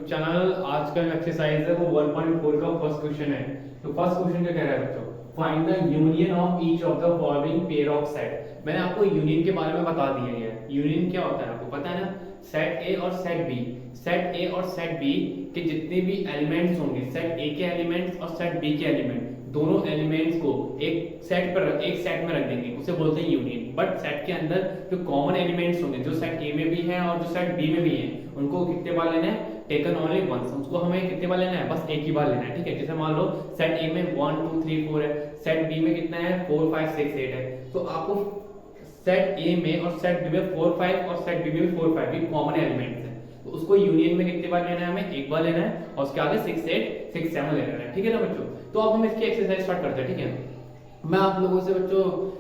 YouTube channel. आज का जो एक्सरसाइज है वो 1.4 का फर्स्ट क्वेश्चन है। तो फर्स्ट क्वेश्चन क्या कह रहा है बच्चों, find the union of each of the following pair of set. मैंने आपको यूनियन के बारे में बता दिया है। यूनियन क्या होता है आपको पता है ना, सेट ए और सेट बी। सेट ए और सेट बी के जितने भी एलिमेंट्स होंगे, सेट ए के एलिमेंट्स और सेट बी के एलिमेंट, दोनों एलिमेंट्स को एक सेट में रख देंगे, उसे बोलते हैं यूनियन। बट सेट के अंदर जो कॉमन एलिमेंट्स होंगे, जो सेट ए में भी हैं और जो सेट बी में भी हैं, उनको कितने बार लेना है, टेकन ओनली वंस। उसको हमें कितने बार लेना है, बस एक ही बार लेना है। ठीक है, जैसे मान लो सेट ए में 1 2 3 4 है, सेट बी में कितना है 4 5 6 8 है। तो आपको सेट ए में और सेट बी में 4 5 और सेट बी में 4 5 भी कॉमन एलिमेंट्स हैं। तो उसको यूनियन में कितने बार लेना है, हमें एक बार लेना है और उसके आगे 6 8 6 7 लेना है। ठीक है ना बच्चों। तो अब हम इसकी एक्सरसाइज स्टार्ट करते हैं। ठीक है, मैं आप लोगों से बच्चों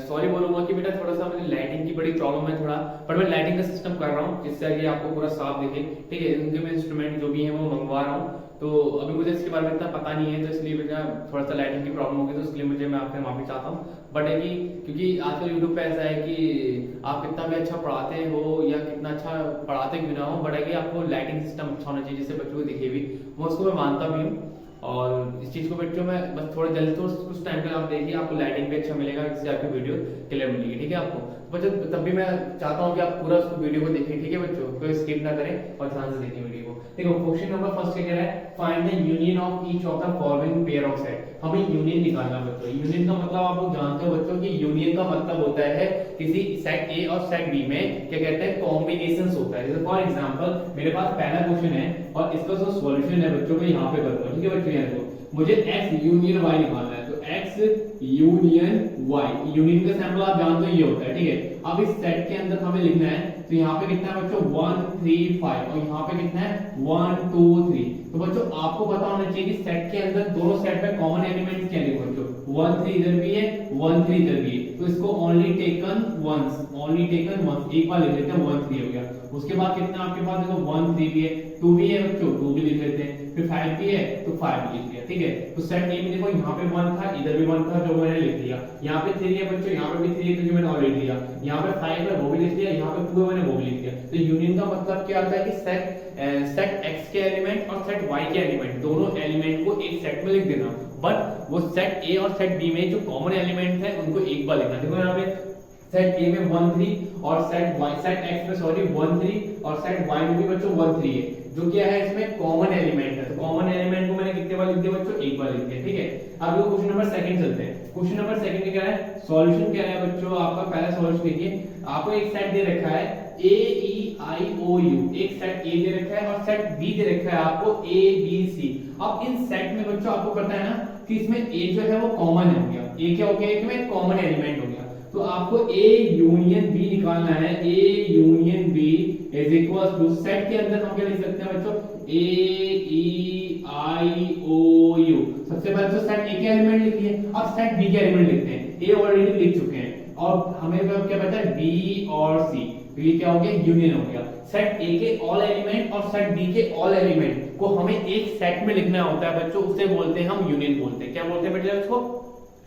सॉरी बोलूंगा कि बेटा थोड़ा सा मुझे लाइटिंग की बड़ी प्रॉब्लम है थोड़ा, पर मैं लाइटिंग का सिस्टम कर रहा हूँ जिससे कि आपको पूरा साफ दिखे। ठीक है, उनके मैं इंस्ट्रूमेंट जो भी हैं वो मंगवा रहा हूँ। तो अभी मुझे इसके बारे में इतना पता नहीं है, तो इसलिए बेटा थोड़ा सा लाइटिंग की प्रॉब्लम होगी, तो इसलिए मुझे मैं आपसे माफी चाहता हूँ। बट है कि क्योंकि आजकल यूट्यूब पे ऐसा है कि आप कितना भी अच्छा पढ़ाते हो या कितना अच्छा पढ़ाते भी ना हो, बट है कि आपको लाइटिंग सिस्टम अच्छा होना चाहिए जिससे बच्चों को दिखे भी। मैं उसको मैं मानता भी हूँ और इस चीज को बच्चों में बस थोड़ा जल्दी तो कुछ टाइम तक आप देखिए, आपको लाइटिंग भी अच्छा मिलेगा, जिससे आपकी वीडियो क्लियर मिलेगी। ठीक है आपको बच्चों, तब भी मैं चाहता हूँ कि आप पूरा उसको वीडियो को देखें। ठीक है बच्चों, कोई स्किप ना करें और ध्यान से देखें वीडियो को। देखो क्वेश्चन नंबर फर्स्ट क्या कह रहा है, find the union of each of the following pair of set. हमें यूनियन निकालना है बच्चों। यूनियन का मतलब आप लोग जानते हो बच्चों कि यूनियन का मतलब होता है किसी सेट ए और सेट बी में क्या कहते हैं, कॉम्बिनेशंस होता है। जैसे फॉर एग्जांपल मेरे पास पहला क्वेश्चन है और इसका जो सॉल्यूशन है बच्चों को यहाँ पे करूंगा। ठीक है बच्चों, यहाँ देखो मुझे x यूनियन y निकालना है, तो x यूनियन y, यूनियन का सैंपल आप जानते हो ये होता है। ठीक है, अब इस सेट के अंदर हमें लिखना है, तो यहाँ पे कितना है बच्चों 1 3 5 और यहाँ पे कितना है 1 2 3। तो बच्चों आपको पता होना चाहिए कि सेट के अंदर दोनों सेट में कॉमन एलिमेंट्स क्या है बच्चों, 1 3 इधर भी है 1 3 इधर भी है। तो इसको only taken once, only taken once, एक बार लिख लेते हैं 1 3 हो गया। उसके बाद कितना आपके पास देखो 1 3 भी है, 2 भी है बच्चों 2 भी लिख लेते हैं, फिर 5 भी है तो 5 लिख दिया। ठीक है, तो सेट ए में देखो यहाँ पे 1 था, इधर भी 1 था जो मैंने लिख दिया, यहाँ पे 3 है बच्चों, यहाँ पे भी 3 है जो मैंने और लिख दिया, यहाँ पे 5 है वो भी लिख दिया, यहाँ पे 2 है मैंने वो भी लिख दिया। तो यूनियन का मतलब क्या आता है कि सेट x के एलिमेंट और सेट y के एलिमेंट, दोनों एलिमेंट को एक सेट में लिख देना, बट वो सेट ए और सेट बी में जो कॉमन एलिमेंट है उनको एक बार लिखना। देखो यहाँ पे सेट ए में 1 3 और सेट x में सॉरी 1 3 और सेट y में भी बच्चों 1 3 है, जो क्या है इसमें कॉमन एलिमेंट है। तो कॉमन एलिमेंट को मैंने कितने बार लिख दिया बच्चों, एक बार लिख दिया। ठीक है, अब देखो क्वेश्चन नंबर सेकंड चलते हैं। क्वेश्चन नंबर सेकंड क्या है, सॉल्यूशन क्या है बच्चों, आपका पहला सॉल्यूशन देखिए, आपको एक सेट दे रखा है a e i o u, एक सेट a दे रखा है और सेट b दे रखा है आपको a b c। अब इन सेट में बच्चों आपको पता है ना कि इसमें a जो है वो कॉमन हो गया, a क्या हो गया, एक में कॉमन एलिमेंट हो गया। तो आपको a यूनियन b निकालना है, a union b is equal to, set के अंदर हम क्या लिख सकते हैं बच्चों, a e i o u। सबसे पहले तो सेट a के एलिमेंट लिख लिए, अब सेट b के एलिमेंट लिखते हैं। a ऑलरेडी लिख चुके हैं और हमें क्या पता है b और c, तो ये क्या हो गया, यूनियन हो गया। सेट ए के ऑल एलिमेंट और सेट बी के ऑल एलिमेंट को हमें एक सेट में लिखना होता है बच्चों, उसे बोलते हैं हम यूनियन बोलते हैं। क्या बोलते हैं बेटा उसको,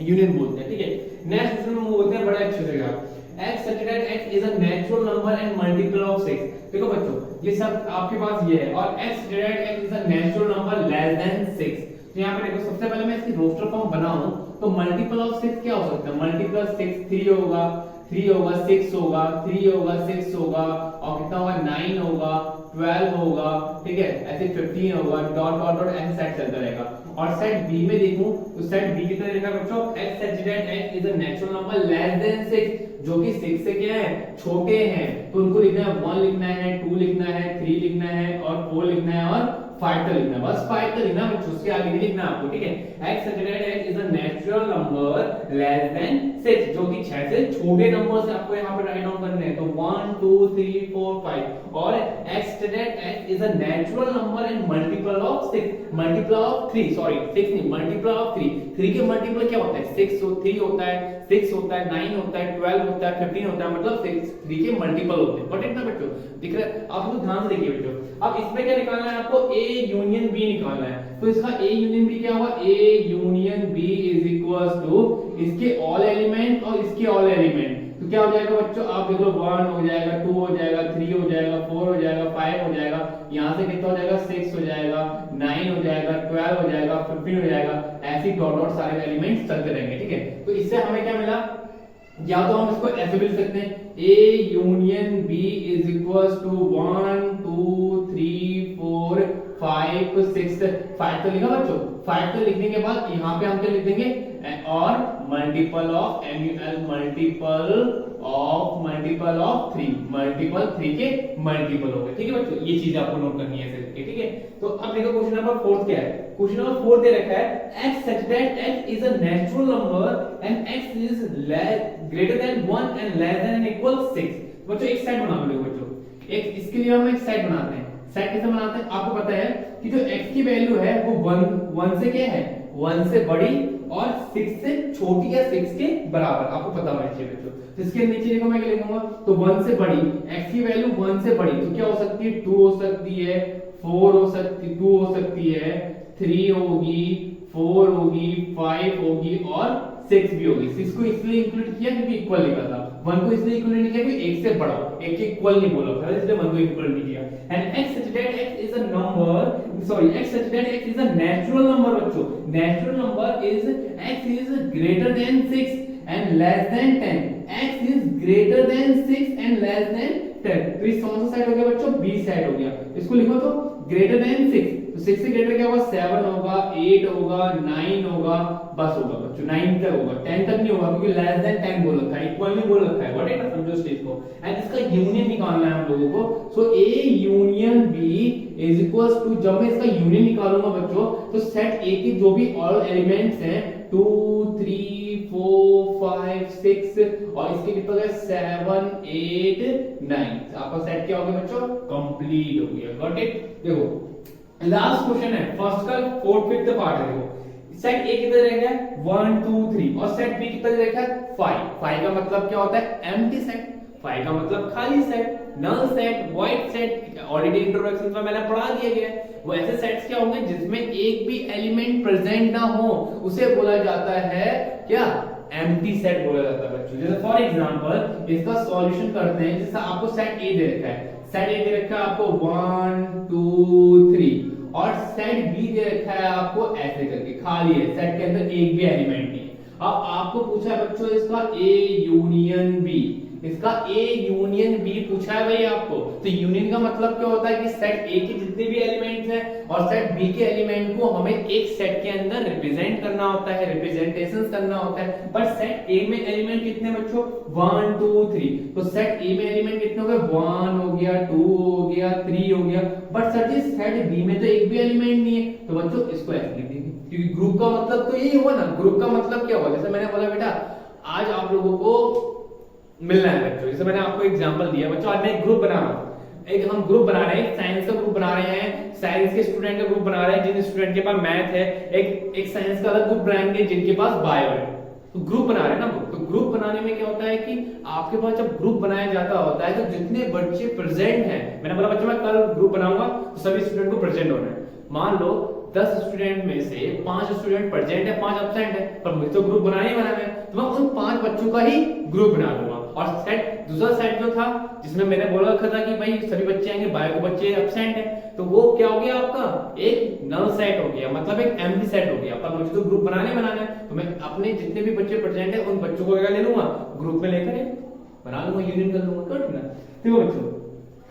यूनियन बोलते हैं। ठीक है, नेक्स्ट क्वेश्चन में बोलते हैं बड़े अच्छे से यार, x such that x is a natural number and multiple of 6। देखो बच्चों ये सब आपके पास ये है, और x such that x is a natural number less than 6। तो यहाँ पे देखो सबसे पहले मैं इसकी रोस्टर फॉर्म बनाऊं तो मल्टीपल ऑफ 6 क्या हो सकता है, मल्टीपल 6 3 होगा, 3 होगा 6 होगा, 3 होगा 6 होगा, और कितना होगा 9 होगा, 12 होगा। ठीक है, ऐसे 15 होगा, डॉट डॉट डॉट ऐसे सेट चलता रहेगा। और सेट बी में देखूं तो सेट बी कितना लिखा है बच्चों, x such that x is a natural number less than 6, जो कि 6 से क्या है, छोटे हैं। तो उनको लिखना है 1 लिखना है, 2 लिखना है, 3 लिखना है और 4 लिखना है और 5 का लिखना है, बस 5 का लिखना है, उसके आगे नहीं लिखना आपको। ठीक है, x such that x is a natural number less than 6, जो कि 6 से छोटे नंबर से आपको यहाँ पे राइट डाउन करने हैं। तो 1 2 3 4 5 और x such that x is a natural number and multiple of 6, multiple of 3, sorry 6 नहीं, multiple of 3। 3 के मल्टीपल क्या होता है, 6 3 होता है, 6 होता है, 9 होता है, 12 होता है, 15 होता है, मतलब 3 के मल्टीपल होते हैं। बट इतना बच्चों दिख रहा है, आप लोग ध्यान से देखिए बच्चों। अब इसमें क्या निकालना है आपको, a यूनियन b निकालना है। तो इसका a यूनियन b क्या हुआ, a union b is equals to इसके ऑल एलिमेंट और इसके ऑल एलिमेंट। तो क्या हो जाएगा बच्चों, आप देख लो 1 हो जाएगा, 2 हो जाएगा, 3 हो जाएगा, 4 हो जाएगा, 5 हो जाएगा, यहाँ से कितना हो जाएगा 6 हो जाएगा, 9 हो जाएगा, 12 हो जाएगा, 15 हो जाएगा, ऐसे डॉट डॉट सारे एलिमेंट्स चलते रहेंगे। ठीक है, तो इससे हमें क्या मिला, या तो हम इसको ऐसे भी लिख सकते हैं A union B is equals to 1 2 3 4 5 6 5 तो लिखा बच्चों, 5 तो लिखने के बाद यहाँ पे हम क्या लिख देंगे, और multiple of MUL multiple of 3 multiple 3 के मल्टीपल हो गए। ठीक है बच्चों, ये चीज आपको नोट करनी है ऐसे करके। ठीक है, तो अब देखो क्वेश्चन नंबर 4 क्या है। क्वेश्चन नंबर 4 दे रखा है x such that x is a natural number and x is greater than 1 and less than and equal 6। बच्चों एक सेट बना लो बच्चों, एक इसके लिए हम एक सेट बनाते हैं। सेट कैसे बनाते हैं, आपको पता है कि जो x की वैल्यू है वो 1 से क्या है, 1 से बड़ी और 6 से छोटी या 6 के बराबर, आपको पता होना चाहिए बच्चों। तो इसके नीचे देखो मैं क्या लिखूंगा, तो 1 से बड़ी, x की वैल्यू 1 से बड़ी तो क्या हो सकती है, 2 हो सकती है, 4 हो सकती, 2 हो सकती है, 3 होगी, 4 होगी, 5 होगी और 6 भी होगी। 6 को इसलिए इंक्लूड किया क्योंकि इक्वल लिखा था, 1 को इसलिए इंक्लूड नहीं किया क्योंकि 1 से बड़ा, 1 के इक्वल नहीं बोला था, इसलिए 1 को इक्वल नहीं किया। And x such that x is a number, sorry, x such that x is a natural number बच्चों, natural number is x is greater than 6 and less than 10, x is greater than 6 and less than 10। तो इस कौन सा side हो गया बच्चों, b side हो गया। इसको लिखो तो ग्रेटर देन 6, तो 6 से ग्रेटर क्या होगा, 7 होगा, 8 होगा, 9 होगा, बस होगा बच्चों 9 तक होगा, 10 तक नहीं होगा क्योंकि लेस देन 10 बोल रखा है, इक्वल नहीं बोल रखा है। व्हाट है, समझो स्टेज को। एंड इसका यूनियन निकालना है हम लोगों को। So a union b is equals to, जब मैं इसका यूनियन निकालूंगा बच्चों तो सेट a के जो भी ऑल एलिमेंट्स हैं 2 3 4 5 6 और इसके कितना हो गया 7 8 9, आपका सेट क्या हो गया बच्चों, कंप्लीट हो गया। Got it. देखो लास्ट क्वेश्चन है, फर्स्ट का 4th 5th पार्ट है। देखो सेट A कितना रहेगा 1 2 3 और सेट B कितना रहेगा 5। 5 का मतलब क्या होता है, एम्प्टी सेट। 5 का मतलब खाली set, null set, void set, already introduction में मैंने पढ़ा दिया गया है। वो ऐसे सेट्स क्या होंगे जिसमें एक भी एलिमेंट प्रेजेंट ना हो, उसे बोला जाता है क्या, एम्प्टी सेट बोला जाता है बच्चों। जैसे फॉर एग्जांपल इसका सॉल्यूशन करते हैं, जैसे आपको सेट A दे रखा है, सेट A दे रखा है आपको 1 2 3 और सेट B दे रखा है आपको ऐसे करके खाली है, सेट के अंदर एक भी एलिमेंट नहीं है। अब आपको पूछा है बच्चों इसका A यूनियन B, इसका A यूनियन B पूछा है भाई आपको। तो यूनियन का मतलब क्या होता है कि सेट A के जितने भी एलिमेंट्स हैं और सेट B के एलिमेंट को हमें एक सेट के अंदर रिप्रेजेंट करना होता है, रिप्रेजेंटेशंस करना होता है। पर सेट A में एलिमेंट कितने बच्चों, 1 2 3, तो सेट A में एलिमेंट कितने हो गए, 1 हो गया, 2 हो गया, 3 हो गया। But sir ji set B में तो एक भी एलिमेंट नहीं है, तो बच्चों इसको ऐसे लिख देंगे क्योंकि ग्रुप का मतलब तो यही हुआ ना। ग्रुप का मतलब क्या हुआ, जैसे मैंने बोला बेटा आज आप लोगों को मिलना है बच्चों, जैसे मैंने आपको एग्जांपल दिया बच्चों, आज मैं एक ग्रुप बना रहा हूं, एक हम ग्रुप बना रहे हैं, साइंस का ग्रुप बना रहे हैं, साइंस के स्टूडेंट का ग्रुप बना रहे हैं, जिन स्टूडेंट के पास मैथ है, एक साइंस का अलग ग्रुप बनाएंगे जिनके पास बायो है। तो ग्रुप बना रहे हैं ना, तो ग्रुप बनाने में क्या होता है कि आपके पास जब ग्रुप बनाया जाता होता है तो जितने बच्चे प्रेजेंट हैं, मैंने बोला बच्चों मैं कल ग्रुप बनाऊंगा तो सभी स्टूडेंट को प्रेजेंट होना है। मान लो 10 स्टूडेंट में से 5 स्टूडेंट प्रेजेंट है, 5 एब्सेंट है, पर मुझे तो ग्रुप बनाना ही बनाना है, तो मैं उन 5 बच्चों का ही ग्रुप बना लूंगा। और सेट दूसरा सेट जो था जिसमें मैंने बोला रखा था कि भाई सभी बच्चे आएंगे, बायो के बच्चे एब्सेंट है, तो वो क्या हो गया आपका एक नल सेट हो गया, मतलब एक एम्प्टी सेट हो गया। पर मुझे तो ग्रुप बनाना है, तो मैं अपने जितने भी बच्चे प्रेजेंट है उन बच्चों को क्या ले लूंगा, ग्रुप में लेकर बना लूंगा, यूनियन कर लूंगा। तो ठीक ना। देखो बच्चों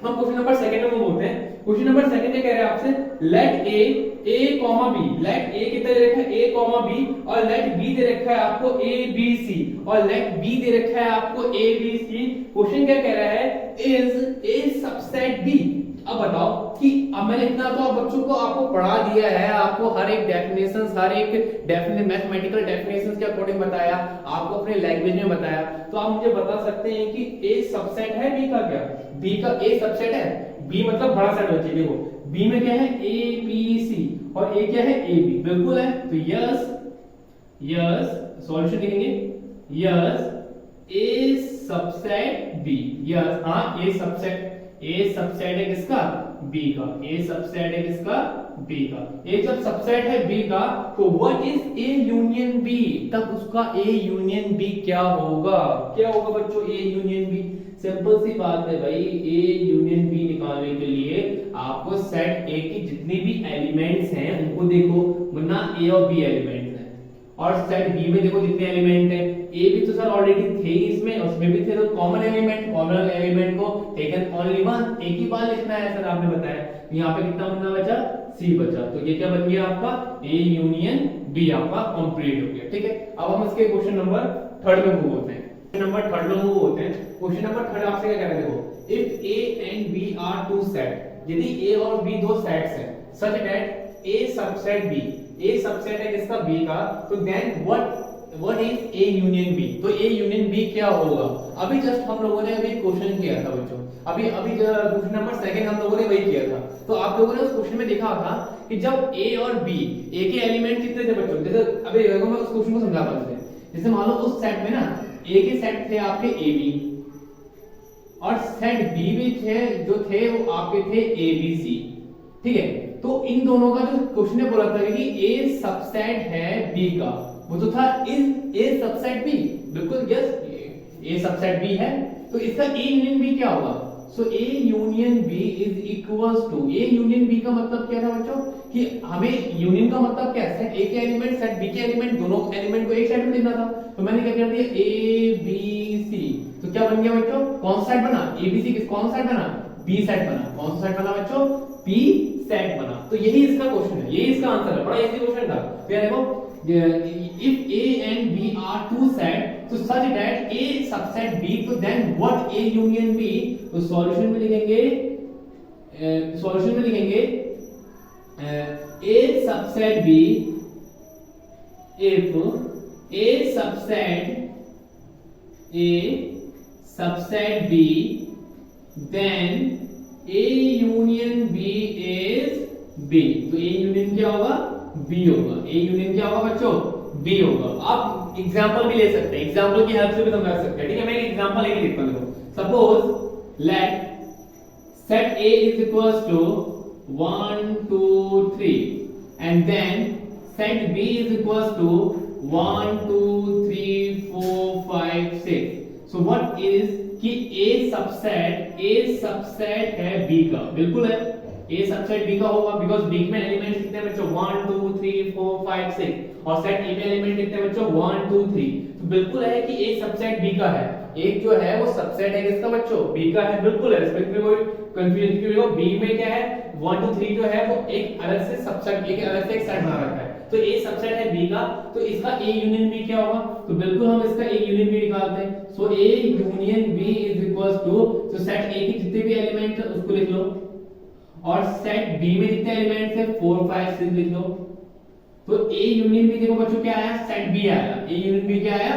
हम क्वेश्चन नंबर 2 में बोलते हैं। क्वेश्चन नंबर 2 में कह रहे हैं आपसे let a comma b, let a कितना दे रखा है a कॉमा b और लेट b दे रखा है आपको a b c और लेट b दे रखा है आपको a b c। क्वेश्चन क्या कह रहा है, इज a सबसेट b। अब बताओ कि अब मैंने इतना तो आप बच्चों को आपको पढ़ा दिया है, आपको हर एक डेफिनेशन, हर एक मैथमेटिकल डेफिनेशंस के अकॉर्डिंग बताया, आपको अपने लैंग्वेज में बताया, तो आप मुझे बता सकते हैं कि a सबसेट है b का, क्या b का a सबसेट है, b मतलब बड़ा सेट होना चाहिए। देखो b में क्या है a b c और a क्या है a b, बिल्कुल है। तो यस यस सॉल्यूशन लिखेंगे, yes a subset b, yes हाँ a सबसेट है किसका, बी का, ए सबसेट है किसका, बी का। ए जब सबसेट है बी का तो what is A union B, तब उसका ए यूनियन बी क्या होगा, क्या होगा बच्चों ए यूनियन बी। सिंपल सी बात है भाई, ए यूनियन बी निकालने के लिए आपको सेट ए की जितनी भी एलिमेंट्स हैं उनको देखो, वरना ए और बी एलिमेंट्स हैं, और सेट बी में देखो जितने एलिमेंट हैं, ए भी तो सर ऑलरेडी थे इसमें, उसमें भी थे, तो कॉमन एलिमेंट को टेकन ओनली वन, एक ही बार लिखना है सर आपने बताया। यहाँ पे कितना बनना बचा, सी बचा, तो ये क्या बन गया आपका ए यूनियन बी आपका कंप्लीट हो गया। ठीक है, अब हम इसके क्वेश्चन नंबर थर्ड में मूव होते हैं। नंबर थर्ड में मूव होते हैं। क्वेश्चन नंबर थर्ड आपसे क्या कह रहे हैं, देखो if A and B are two set, यदि ए और बी दो सेट्स हैं such that A subset B, A subset है किसका, बी का, तो then what is A union B, तो ए यूनियन बी क्या होगा। अभी जस्ट हम लोगों ने अभी क्वेश्चन किया था बच्चों, अभी क्वेश्चन नंबर सेकंड हम लोगों ने वही किया था, तो आप लोगों ने उस क्वेश्चन में देखा था कि जब ए और बी, ए के एलिमेंट कितने थे बच्चों, जैसे अभी मैं उस क्वेश्चन को समझा पाते हैं, जैसे मान लो उस सेट में ना ए के सेट थे आपके ए बी, और सेट बी भी थे जो थे वो आपके थे ए बी सी। ठीक है, तो इन दोनों का जो क्वेश्चन ने बोला था कि ए सबसेट है बी का, वो तो था इज ए सबसेट बी, बिल्कुल यस ए सबसेट बी है, तो इसका ए यूनियन बी क्या होगा, so A union B is equals to, A union B का मतलब क्या था बच्चों कि हमें यूनियन का मतलब क्या है, सेट ए के एलिमेंट सेट बी के एलिमेंट दोनों एलिमेंट को एक सेट में लिखना था, तो मैंने क्या कर दिया ए बी सी, तो क्या बन गया बच्चों, कौन सा सेट बना, ए बी सी किस कौन सा सेट बना, बी सेट बना, कौन सा सेट बना बच्चों, पी सेट बना। तो यही इसका क्वेश्चन है, यही इसका आंसर है, बड़ा इजी क्वेश्चन था। तो देखो if A and B are two sets so such that A subset B, तो then what A union B, तो सॉल्यूशन में लिखेंगे A subset B if A subset B then A union B is B, तो A union क्या होगा, B होगा, A union क्या होगा बच्चों, बी होगा। आप एग्जांपल भी ले सकते हैं, एग्जांपल की हेल्प से भी समझा सकते हैं। ठीक है, मैं एक एग्जांपल लेके लिखता हूं, suppose let set A is equals to 1 2 3 and then set B is equals to 1 2 3 4 5 6, so what is कि ए सबसेट है बी का, बिल्कुल है ए सबसेट बी का होगा, बिकॉज़ बी में एलिमेंट कितने बच्चों 1 2 3 4 5 6, और सेट ए में एलिमेंट कितने बच्चों 1 2 3, तो बिल्कुल है कि ए सबसेट बी का है, एक जो है वो सबसेट है किसका बच्चों, बी का है, बिल्कुल है, इसमें कोई कंफ्यूजन की नहीं, बी में क्या है 1 2 3 जो है वो एक अलग से सबसेट, एक अलग से एक सेट बना रखा है, तो ए सबसेट है बी का, तो इसका ए यूनियन बी क्या होगा, तो बिल्कुल हम इसका ए यूनियन बी निकालते हैं, so A union B is equals to, तो सेट ए के जितने भी एलिमेंट है उसको लिख लो, और सेट बी में जितने एलिमेंट्स है 4 5 6 लिख लो, तो ए यूनियन बी देखो बच्चों क्या आया, सेट बी आया, ए यूनियन बी क्या आया,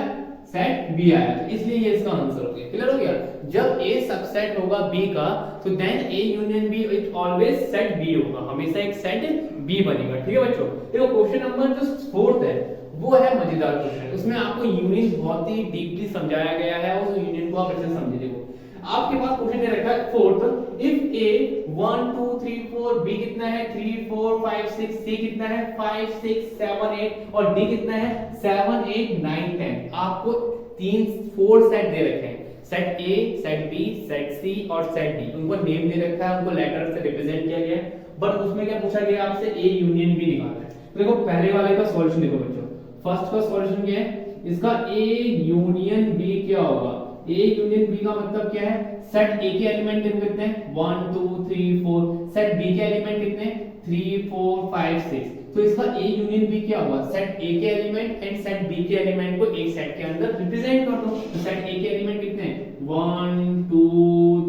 सेट बी आया, तो इसलिए ये इसका आंसर हो गया। क्लियर हो गया, जब ए सबसेट होगा बी का तो then A union B is always set B होगा, हमेशा एक सेट बी बनेगा। ठीक है बच्चों, देखो क्वेश्चन नंबर जो फोर्थ है वो है मजेदार क्वेश्चन, उसमें आपको यूनियन बहुत ही डीपली समझाया गया है, उस यूनियन को आप अच्छे से समझिए। देखो आपके पास क्वेश्चन दे रखा है फोर्थ, इफ ए 1 2 3 4 बी कितना है 3 4 5 6, सी कितना है 5 6 7 8, और डी कितना है 7 8 9 10। आपको 4 सेट दे रखे हैं, set A, set B, set C और सेट डी, उनको नेम दे रखा है, उनको लेटर से रिप्रेजेंट किया गया है, बट उसमें क्या पूछा गया आपसे, ए यूनियन बी निकालना है। तो देखो पहले वाले का सॉल्यूशन देखो बच्चों, फर्स्ट का सॉल्यूशन क्या है, इसका ए यूनियन बी क्या होगा, ए यूनियन बी का मतलब क्या है, सेट ए के एलिमेंट कितने हैं 1 2 3 4, सेट बी के एलिमेंट कितने 3 4 5 6, तो इसका ए यूनियन बी क्या होगा, सेट ए के एलिमेंट एंड सेट बी के एलिमेंट को एक सेट के अंदर रिप्रेजेंट कर दो, तो सेट ए के एलिमेंट कितने हैं 1 2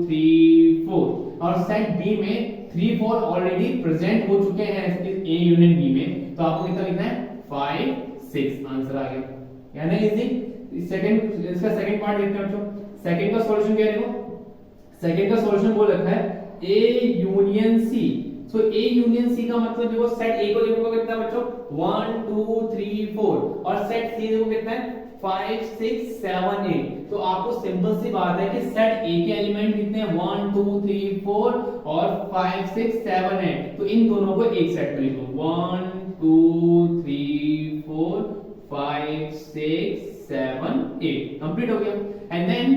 3 4, और सेट बी में 3 4 ऑलरेडी प्रेजेंट हो चुके हैं इस ए यूनियन बी में, तो आपको कितना लिखना है 5 6, आंसर आ गया, यानी इजी। सेकंड, इसका सेकंड पार्ट देखते हैं बच्चों, सेकंड का सॉल्यूशन क्या है, देखो सेकंड का सॉल्यूशन बोल रखा है A union C, so A union C का मतलब देखो सेट ए को देखो कितना बच्चों 1 2 3 4, और सेट सी देखो कितना है 5 6 7 8। तो आपको सिंपल सी बात है कि सेट ए के एलिमेंट कितने हैं 1 2 3 4 और 5 6 7 8। तो इन दोनों को एक सेट में लिखो 1 2 3 4 5 6 7 8। कंप्लीट हो गया। And then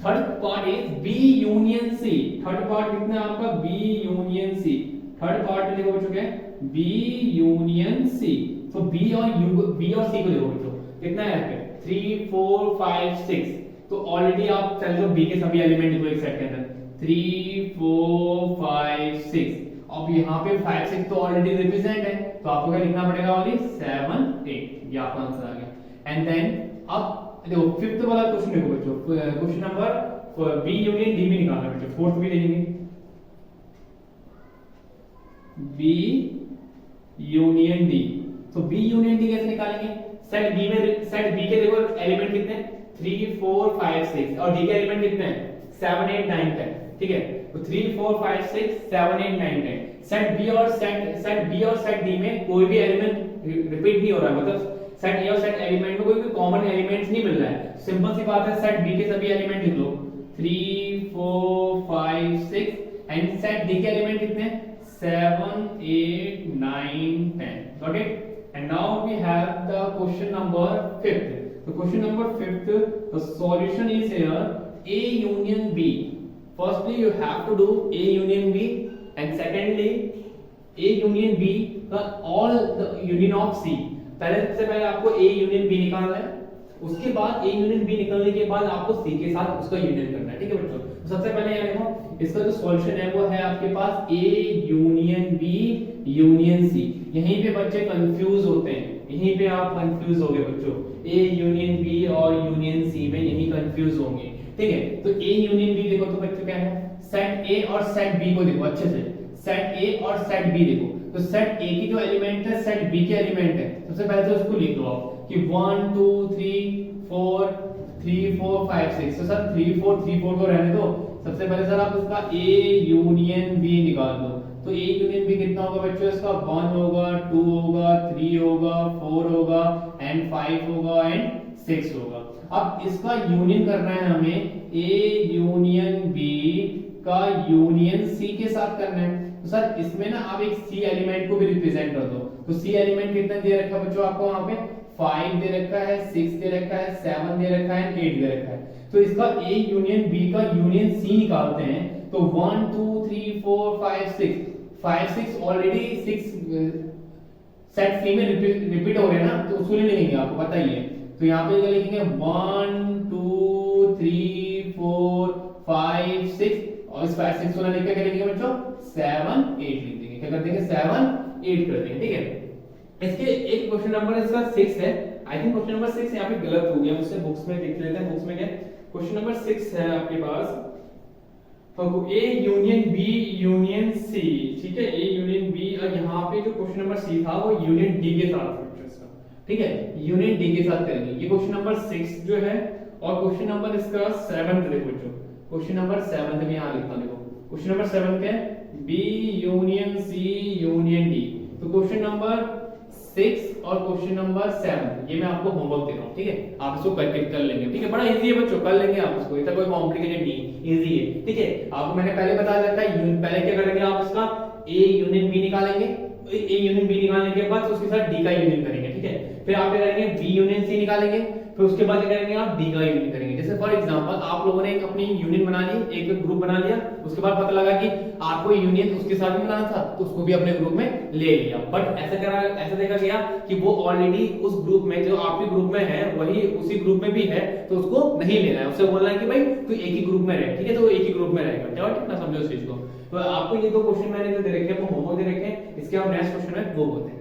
third part is B union C. Third part कितना है आपका B union C. Third part में देखो बच्चों क्या है बी यूनियन सी। तो बी और सी को देखो बच्चों कितना है यहाँ पे 3 4 5 6। तो ऑलरेडी आप चल जाओ बी के सभी एलिमेंट लिखो एक सेट के अंदर 3 4 5 6। अब यहाँ पे 5 6 तो ऑलरेडी रिप्रेजेंट है तो आपको क्या लिखना पड़ेगा ओनली 7 8। ये आपका आंसर आ गया। एंड देन अब देखो फिफ्थ वाला क्वेश्चन देखो बच्चों question number B union D भी निकालना बच्चों। फोर्थ भी ले लेंगे बी यूनियन डी। तो बी यूनियन डी कैसे निकालेंगे सेट बी के देखो एलिमेंट कितने हैं 3 4 5 6 और डी के एलिमेंट कितने हैं 7 8 9 10। ठीक है तो 3 4 5 6 7 8 9 10। सेट बी और सेट डी में कोई भी एलिमेंट रिपीट नहीं हो रहा है मतलब सेट ए और सेट एलिमेंट में कोई भी कॉमन एलिमेंट्स नहीं मिल रहा है। सिंपल सी बात है सेट बी के सभी एलिमेंट लिख लो 3 4 5 6 एंड सेट डी के एलिमेंट कितने हैं 7 8 9 10। got it? And now we have the question number 5th. The question number 5th, the solution is here A union B. Firstly, you have to do A union B, and secondly, A union B का all the union of C. सबसे पहले आपको A union B निकालना है, उसके बाद A union B निकालने के बाद आपको C के साथ उसका यूनियन करना है। ठीक है बच्चों, तो सबसे पहले यहाँ देखो इसका जो सॉल्यूशन है वो है आपके पास A union B union C। यहीं पे बच्चे कंफ्यूज होते हैं, यहीं पे आप कंफ्यूज होगे बच्चों A यूनियन B और यूनियन C में यही कंफ्यूज होंगे। ठीक है तो A यूनियन B देखो तो बच्चों क्या है सेट A और सेट B को देखो अच्छे से सेट A और सेट B देखो। तो सेट A की जो एलिमेंट है सेट B के एलिमेंट है। सबसे पहले तो उसको लिख लो आप कि 1 2 3 4 3 4 5 6। तो सर 3 4 3 4 को रहने दो। सबसे पहले सर आप उसका A यूनियन B निकाल दो। तो A यूनियन B कितना होगा बच्चों इसका 1 होगा 2 होगा 3 होगा 4 होगा एंड 5 होगा एंड 6 होगा। अब इसका यूनियन करना है हमें A यूनियन B का यूनियन C के साथ करना है। तो सर इसमें ना आप एक C एलिमेंट को भी रिप्रेजेंट कर दो। तो C एलिमेंट कितना दे रखा है बच्चों आपको वहां पे 5 दे रखा है 6 दे रखा है 7 दे रखा है 8 दे रखा है। तो इसका A यूनियन B का यूनियन C निकालते हैं तो 1 2 3 4 5 6 5 6 ऑलरेडी 6 सेट C में रिपीट हो रहे हैं ना तो उसको नहीं लिखेंगे आपको पता ही है। तो यहाँ पे लिखेंगे 1 2 3 4 5 6 और इस 5 6 को लिख के लिखेंगे बच्चों 7 8 लिख देंगे। क्या कर देंगे 7 8 कर देंगे। ठीक है इसके एक क्वेश्चन नंबर इसका 6 है। आई थिंक क्वेश्चन नंबर 6 यहाँ पे गलत हो गया मुझसे बुक्स में देख लेते हैं। बुक्स में क्या क्वेश्चन नंबर 6 है आपके पास तो A union B union C। ठीक है A यूनियन B और यहाँ पे जो क्वेश्चन नंबर C था वो यूनियन D के साथ था। ठीक है यूनियन D के साथ करेंगे। ये क्वेश्चन नंबर 6 जो है और क्वेश्चन नंबर इसका 7 देखो जो क्वेश्चन नंबर 7 में यहाँ लिखता हूँ देखो क्वेश्चन नंबर 7 क्या है B union C union D। तो क्वेश्चन नंबर 6 और क्वेश्चन नंबर 7 ये मैं आपको होमवर्क दे रहा हूँ। ठीक है आप इसको करके कर लेंगे। ठीक है बड़ा इजी है बच्चों कर लेंगे आप इसको इतना कोई कॉम्प्लिकेटेड नहीं इजी है। ठीक है आपको मैंने पहले बताया था पहले क्या करेंगे आप इसका A यूनियन B निकालेंगे। A यूनियन B निकालने के बाद उसके साथ D का यूनियन करेंगे। ठीक है फिर आप क्या करेंगे B यूनियन C निकालेंगे फिर उसके बाद क्या करेंगे आप D का यूनियन करेंगे। जैसे फॉर एग्जांपल आप लोगों ने एक अपनी यूनियन बना ली एक ग्रुप बना लिया उसके बाद पता लगा कि आपको यूनियन उसके साथ भी बनाना था तो उसको भी अपने ग्रुप में ले लिया। बट ऐसा देखा गया कि वो ऑलरेडी उस ग्रुप में जो आपके ग्रुप में है वही उसी ग्रुप में भी है तो उसको नहीं लेना है। उससे बोलना है कि भाई तू एक ही ग्रुप में रहे। ठीक है तो एक ही ग्रुप में रहेगा। क्या ठीक ना समझो इस चीज को। तो आपको ये दो क्वेश्चन मैंने जो दे रखे हैं वो होमवर्क दे रखे हैं इसके आप नेक्स्ट क्वेश्चन में वो होते हैं।